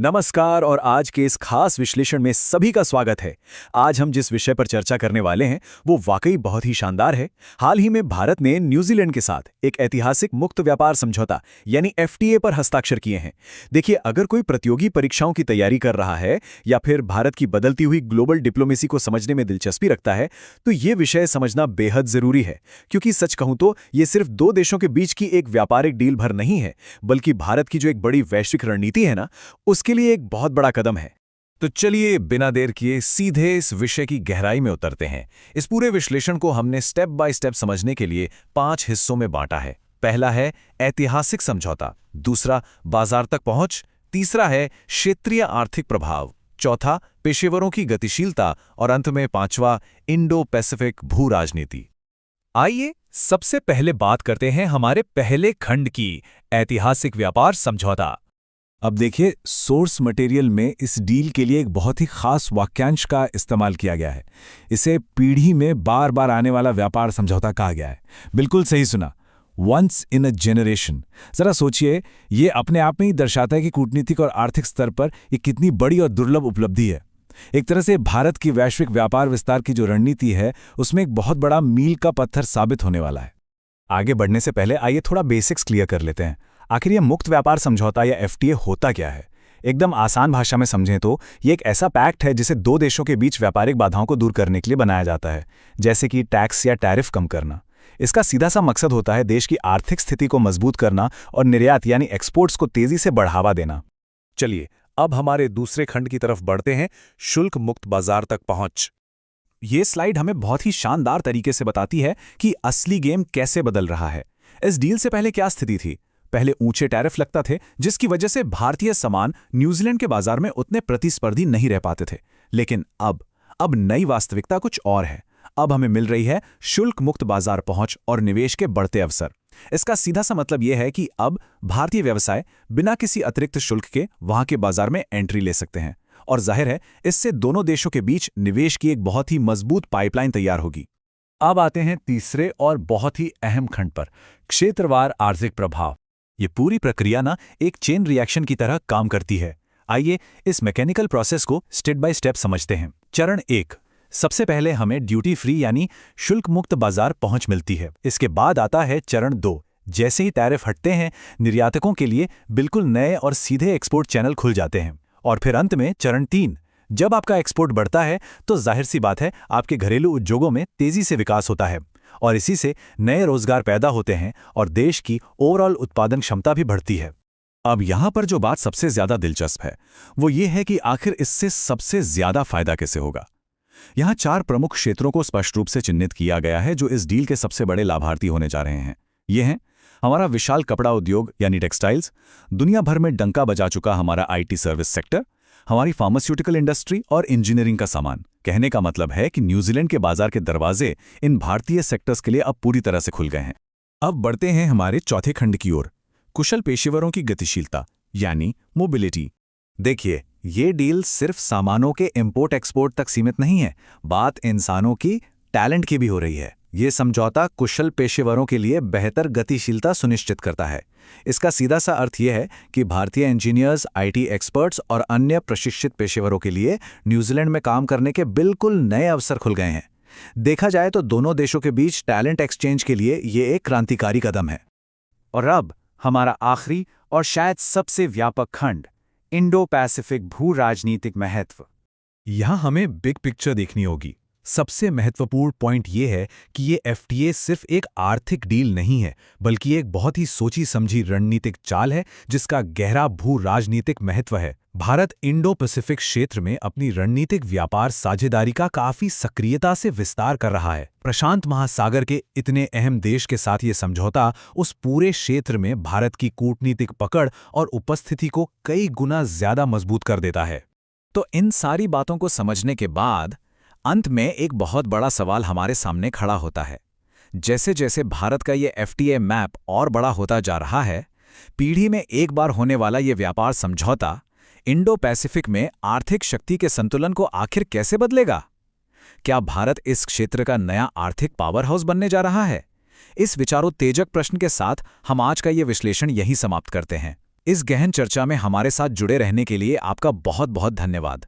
नमस्कार और आज के इस खास विश्लेषण में सभी का स्वागत है। आज हम जिस विषय पर चर्चा करने वाले हैं वो वाकई बहुत ही शानदार है। हाल ही में भारत ने न्यूजीलैंड के साथ एक ऐतिहासिक मुक्त व्यापार समझौता यानी एफटीए पर हस्ताक्षर किए हैं। देखिए, अगर कोई प्रतियोगी परीक्षाओं की तैयारी कर रहा है या फिर भारत की बदलती हुई ग्लोबल डिप्लोमेसी को समझने में दिलचस्पी रखता है तो ये विषय समझना बेहद जरूरी है, क्योंकि सच कहूं तो ये सिर्फ दो देशों के बीच की एक व्यापारिक डील भर नहीं है, बल्कि भारत की जो एक बड़ी वैश्विक रणनीति है ना, उसके लिए एक बहुत बड़ा कदम है। तो चलिए बिना देर किए सीधे इस विषय की गहराई में उतरते हैं। इस पूरे विश्लेषण को हमने स्टेप बाय स्टेप समझने के लिए 5 हिस्सों में बांटा है। पहला है ऐतिहासिक समझौता, दूसरा बाजार तक पहुंच, तीसरा है क्षेत्रीय आर्थिक प्रभाव, चौथा पेशेवरों की गतिशीलता और अंत में पांचवा इंडो पैसिफिक भू राजनीति। आइए सबसे पहले बात करते हैं हमारे पहले खंड की, ऐतिहासिक व्यापार समझौता। अब देखिए, सोर्स मटेरियल में इस डील के लिए एक बहुत ही खास वाक्यांश का इस्तेमाल किया गया है। इसे पीढ़ी में बार बार आने वाला व्यापार समझौता कहा गया है। बिल्कुल सही सुना, वंस इन अ जनरेशन। जरा सोचिए, ये अपने आप में ही दर्शाता है कि कूटनीतिक और आर्थिक स्तर पर ये कितनी बड़ी और दुर्लभ उपलब्धि है। एक तरह से भारत की वैश्विक व्यापार विस्तार की जो रणनीति है उसमें एक बहुत बड़ा मील का पत्थर साबित होने वाला है। आगे बढ़ने से पहले आइए थोड़ा बेसिक्स क्लियर कर लेते हैं। आखिर ये मुक्त व्यापार समझौता या एफटीए होता क्या है? एकदम आसान भाषा में समझें तो ये एक ऐसा पैक्ट है जिसे दो देशों के बीच व्यापारिक बाधाओं को दूर करने के लिए बनाया जाता है, जैसे कि टैक्स या टैरिफ कम करना। इसका सीधा सा मकसद होता है देश की आर्थिक स्थिति को मजबूत करना और निर्यात यानी एक्सपोर्ट्स को तेजी से बढ़ावा देना। चलिए अब हमारे दूसरे खंड की तरफ बढ़ते हैं, शुल्क मुक्त बाजार तक पहुंच। ये स्लाइड हमें बहुत ही शानदार तरीके से बताती है कि असली गेम कैसे बदल रहा है। इस डील से पहले क्या स्थिति थी? पहले ऊंचे टैरिफ लगता थे, जिसकी वजह से भारतीय सामान न्यूजीलैंड के बाजार में उतने प्रतिस्पर्धी नहीं रह पाते थे। लेकिन अब नई वास्तविकता कुछ और है। अब हमें मिल रही है शुल्क मुक्त बाजार पहुंच और निवेश के बढ़ते अवसर। इसका सीधा सा मतलब यह है कि अब भारतीय व्यवसाय बिना किसी अतिरिक्त शुल्क के वहां के बाजार में एंट्री ले सकते हैं, और जाहिर है इससे दोनों देशों के बीच निवेश की एक बहुत ही मजबूत पाइपलाइन तैयार होगी। अब आते हैं तीसरे और बहुत ही अहम खंड पर, क्षेत्रवार आर्थिक प्रभाव। ये पूरी प्रक्रिया ना एक चेन रिएक्शन की तरह काम करती है। आइए इस मैकेनिकल प्रोसेस को स्टेप बाय स्टेप समझते हैं। चरण 1, सबसे पहले हमें ड्यूटी फ्री यानी शुल्क मुक्त बाजार पहुंच मिलती है। इसके बाद आता है चरण 2। जैसे ही टैरिफ हटते हैं, निर्यातकों के लिए बिल्कुल नए और सीधे एक्सपोर्ट चैनल खुल जाते हैं। और फिर अंत में चरण 3, जब आपका एक्सपोर्ट बढ़ता है तो जाहिर सी बात है आपके घरेलू उद्योगों में तेजी से विकास होता है, और इसी से नए रोजगार पैदा होते हैं और देश की ओवरऑल उत्पादन क्षमता भी बढ़ती है। अब यहां पर जो बात सबसे ज्यादा दिलचस्प है वो ये है कि आखिर इससे सबसे ज्यादा फायदा कैसे होगा। यहां 4 प्रमुख क्षेत्रों को स्पष्ट रूप से चिन्हित किया गया है जो इस डील के सबसे बड़े लाभार्थी होने जा रहे हैं। ये हैं हमारा विशाल कपड़ा उद्योग यानी टेक्सटाइल्स, दुनिया भर में डंका बजा चुका हमारा आईटी सर्विस सेक्टर, हमारी फार्मास्यूटिकल इंडस्ट्री और इंजीनियरिंग का सामान। कहने का मतलब है कि न्यूजीलैंड के बाजार के दरवाजे इन भारतीय सेक्टर्स के लिए अब पूरी तरह से खुल गए हैं। अब बढ़ते हैं हमारे चौथे खंड की ओर, कुशल पेशेवरों की गतिशीलता यानी मोबिलिटी। देखिए, ये डील सिर्फ सामानों के इंपोर्ट एक्सपोर्ट तक सीमित नहीं है, बात इंसानों की, टैलेंट की भी हो रही है। ये समझौता कुशल पेशेवरों के लिए बेहतर गतिशीलता सुनिश्चित करता है। इसका सीधा सा अर्थ यह है कि भारतीय इंजीनियर्स, आईटी एक्सपर्ट्स और अन्य प्रशिक्षित पेशेवरों के लिए न्यूजीलैंड में काम करने के बिल्कुल नए अवसर खुल गए हैं। देखा जाए तो दोनों देशों के बीच टैलेंट एक्सचेंज के लिए ये एक क्रांतिकारी कदम है। और अब हमारा आखिरी और शायद सबसे व्यापक खंड, इंडो पैसिफिक भू राजनीतिक महत्व। यहां हमें बिग पिक्चर देखनी होगी। सबसे महत्वपूर्ण पॉइंट यह है कि ये एफटीए सिर्फ एक आर्थिक डील नहीं है, बल्कि एक बहुत ही सोची समझी रणनीतिक चाल है जिसका गहरा भू राजनीतिक महत्व है। भारत इंडो पैसिफिक क्षेत्र में अपनी रणनीतिक व्यापार साझेदारी का काफी सक्रियता से विस्तार कर रहा है। प्रशांत महासागर के इतने अहम देश के साथ ये समझौता उस पूरे क्षेत्र में भारत की कूटनीतिक पकड़ और उपस्थिति को कई गुना ज्यादा मजबूत कर देता है। तो इन सारी बातों को समझने के बाद अंत में एक बहुत बड़ा सवाल हमारे सामने खड़ा होता है। जैसे जैसे भारत का ये एफटीए मैप और बड़ा होता जा रहा है, पीढ़ी में एक बार होने वाला ये व्यापार समझौता इंडो पैसिफिक में आर्थिक शक्ति के संतुलन को आखिर कैसे बदलेगा? क्या भारत इस क्षेत्र का नया आर्थिक पावर हाउस बनने जा रहा है? इस विचारोत्तेजक प्रश्न के साथ हम आज का ये विश्लेषण यहीं समाप्त करते हैं। इस गहन चर्चा में हमारे साथ जुड़े रहने के लिए आपका बहुत बहुत धन्यवाद।